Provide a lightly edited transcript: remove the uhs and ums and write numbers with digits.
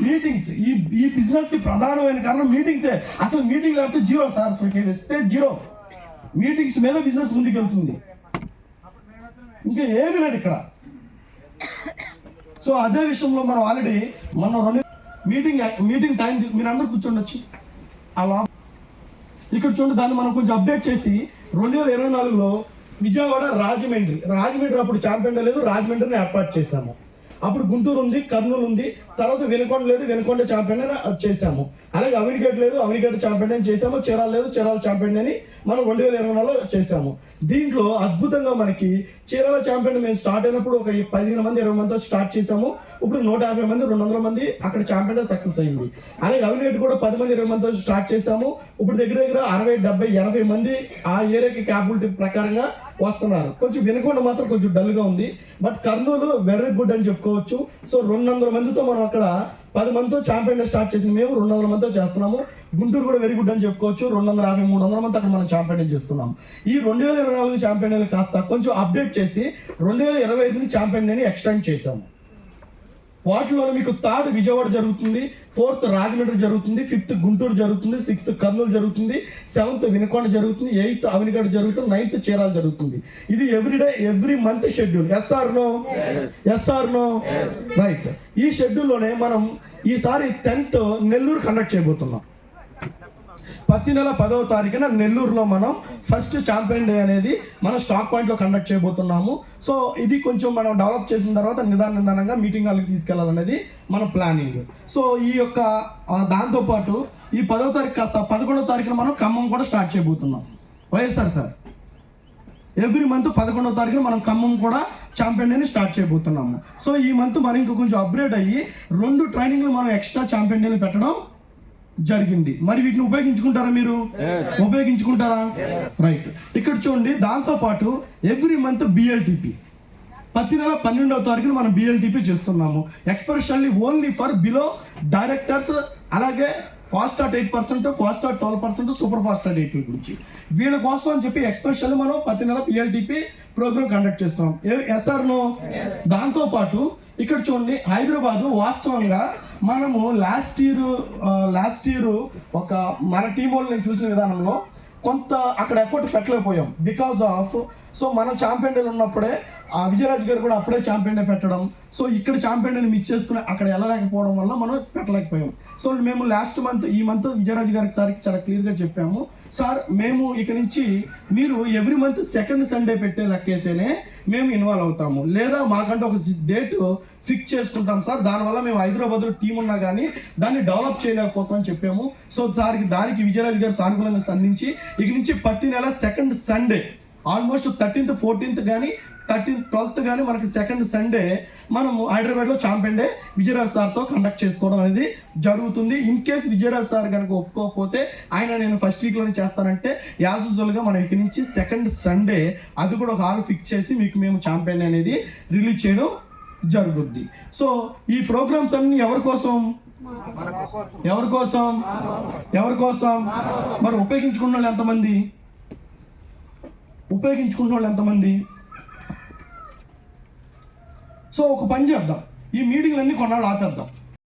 Meetings ఈ business కి ప్రధానమైన కారణం మీటింగ్సే. అసలు మీటింగ్ లేకపోతే జీరో సార్, అసలు స్టేజ్ జీరో. మీటింగ్స్ మీద బిజినెస్ ముందుకు వెళ్తుంది, ఇంకా ఏమీ లేదు ఇక్కడ. సో అదే విషయంలో మనం ఆల్రెడీ మనం మీటింగ్ టైం మీరు అందరూ కూర్చోండి అలా ఇక్కడ చూడండి. దాన్ని మనం కొంచెం అప్డేట్ చేసి 2024లో విజయవాడ రాజమండ్రి అప్పుడు ఛాంపియన్ లేదు, రాజమండ్రిని ఏర్పాటు చేశాము. అప్పుడు గుంటూరు ఉంది, కర్నూలు ఉంది, తర్వాత వెనుకొండ ఛాంపియన్ చేశాము. అలాగే అవినిగడ్డ లేదు, అవినిగడ్డ ఛాంపియన్ చేశాము. చీరాల లేదు, చీరాల ఛాంపియన్ అని మనం 2024లో చేశాము. దీంట్లో అద్భుతంగా మనకి చీరాల ఛాంపియన్ మేము స్టార్ట్ అయినప్పుడు ఒక 15 మంది 20 మందితో స్టార్ట్ చేశాము. ఇప్పుడు 150 మంది 200 మంది అక్కడ ఛాంపియన్ సక్సెస్ అయింది. అలాగే అవినిగడ్డ కూడా 10 మంది 20 మందితో స్టార్ట్ చేశాము. ఇప్పుడు దగ్గర 60, 70, 80 మంది ఆ ఏరియాకి క్యాపబిలిటీ ప్రకారంగా వస్తున్నారు. కొంచెం వినకొండ మాత్రం కొంచెం డల్గా ఉంది, బట్ కర్నూలు వెరీ గుడ్ అని చెప్పుకోవచ్చు. సో 200 మందితో మనం అక్కడ 10 మందితో ఛాంపియన్ స్టార్ట్ చేసింది, మేము 200 మందితో చేస్తున్నాము. గుంటూరు కూడా వెరీ గుడ్ అని చెప్పుకోవచ్చు. 250, 300 మంది అక్కడ మనం ఛాంపియన్ చేస్తున్నాం. ఈ 2024 ఛాంపియన్ కాస్త కొంచెం అప్డేట్ చేసి 2025 ఛాంపియన్ అని ఎక్స్టెండ్ చేశాము. వాటిలో మీకు 3rd విజయవాడ జరుగుతుంది, 4th రాజమండ్రి జరుగుతుంది, 5th గుంటూరు జరుగుతుంది, 6th కర్నూలు జరుగుతుంది, 7th వినుకొండ జరుగుతుంది, 8th అవినిగడ్డ జరుగుతుంది, 9th చీరాల జరుగుతుంది. ఇది every month schedule. Yes or no? Right. ఈ షెడ్యూల్లోనే మనం ఈసారి 10th నెల్లూరు కండక్ట్ చేయబోతున్నాం. ప్రతి నెల 10వ తారీఖున నెల్లూరులో మనం ఫస్ట్ ఛాంపియన్ డే అనేది మనం స్టాక్ పాయింట్లో కండక్ట్ చేయబోతున్నాము. సో ఇది కొంచెం మనం డెవలప్ చేసిన తర్వాత నిదానంగా మీటింగ్ హాల్కి తీసుకెళ్లాలనేది మన ప్లానింగ్. సో ఈ యొక్క దాంతోపాటు ఈ 10వ తారీఖు కాస్త 11వ తారీఖున మనం ఖమ్మం కూడా స్టార్ట్ చేయబోతున్నాం. వైఎస్ఆర్ సార్ ఎవ్రీ మంత్ 11వ తారీఖున మనం ఖమ్మం కూడా ఛాంపియన్ డేని స్టార్ట్ చేయబోతున్నాము. సో ఈ మంత్ మనం ఇంకా కొంచెం అప్గ్రేడ్ అయ్యి 2 ట్రైనింగ్లు మనం ఎక్స్ట్రా ఛాంపియన్ డేని పెట్టడం జరిగింది. మరి వీటిని ఉపయోగించుకుంటారా? మీరు ఉపయోగించుకుంటారా? రైట్. ఇక్కడ చూడండి, దాంతో పాటు ఎవ్రీ మంత్ BLTP ప్రతి నెల 12వ తారీఖున మనం BLTP చేస్తున్నాము. Especially only for below directors, అలాగే fast start 8%, fast start 12%, super fast start 8 గురించి వీళ్ళ కోసం అని చెప్పి ఎక్స్పెషల్లీ మనం ప్రతి నెల BLTP ప్రోగ్రామ్ కండక్ట్ చేస్తున్నాం. Yes or no? దాంతో పాటు ఇక్కడ చూడండి, హైదరాబాదు వాస్తవంగా మనము లాస్ట్ ఇయర్ ఒక మన టీం వాళ్ళు నేను చూసిన విధానంలో కొంత అక్కడ ఎఫర్ట్ పెట్టలేకపోయాం బికాస్ ఆఫ్. సో మనం ఛాంపియన్ డేలు ఉన్నప్పుడే ఆ విజయరాజ్ గారు కూడా అప్పుడే ఛాంపియన్ డే పెట్టడం, సో ఇక్కడ ఛాంపియన్ డేని మిస్ చేసుకుని అక్కడ వెళ్ళలేకపోవడం వల్ల మనం పెట్టలేకపోయాం. సో మేము ఈ మంత్ విజయరాజ్ గారికి సార్కి చాలా క్లియర్గా చెప్పాము, సార్ మేము ఇక నుంచి మీరు ఎవ్రీ మంత్ సెకండ్ సండే పెట్టే లెక్క అయితేనే మేము ఇన్వాల్వ్ అవుతాము, లేదా మాకంటే ఒక డేట్ ఫిక్స్ చేసుకుంటాం సార్. దానివల్ల మేము హైదరాబాద్లో టీం ఉన్నా కానీ దాన్ని డెవలప్ చేయలేకపోతామని చెప్పాము. సో దానికి విజయరాజ్ గారు సానుకూలంగా స్పందించి ఇక నుంచి ప్రతి నెల second Sunday almost 13th, 14th కానీ 13th, 12th కానీ మనకి సెకండ్ సండే మనము హైదరాబాద్లో ఛాంపియన్ డే విజయరాజ్ సార్తో కండక్ట్ చేసుకోవడం అనేది జరుగుతుంది. ఇన్ కేస్ విజయరాజ్ సార్ కనుక ఒప్పుకోకపోతే నేను ఫస్ట్ వీక్లోనే చేస్తానంటే యాజ్ యూజువల్గా మనం ఇక్కడి నుంచి సెకండ్ సండే అది కూడా ఒక హాల్ ఫిక్స్ చేసి మీకు మేము ఛాంపియన్ అనేది రిలీజ్ చేయడం జరుగుద్ది. సో ఈ ప్రోగ్రామ్స్ అన్ని ఎవరి కోసం మరి ఉపయోగించుకున్న వాళ్ళు ఎంతమంది? సో ఒక పని చేద్దాం, ఈ మీటింగ్లన్నీ కొన్నాళ్ళు ఆపేద్దాం.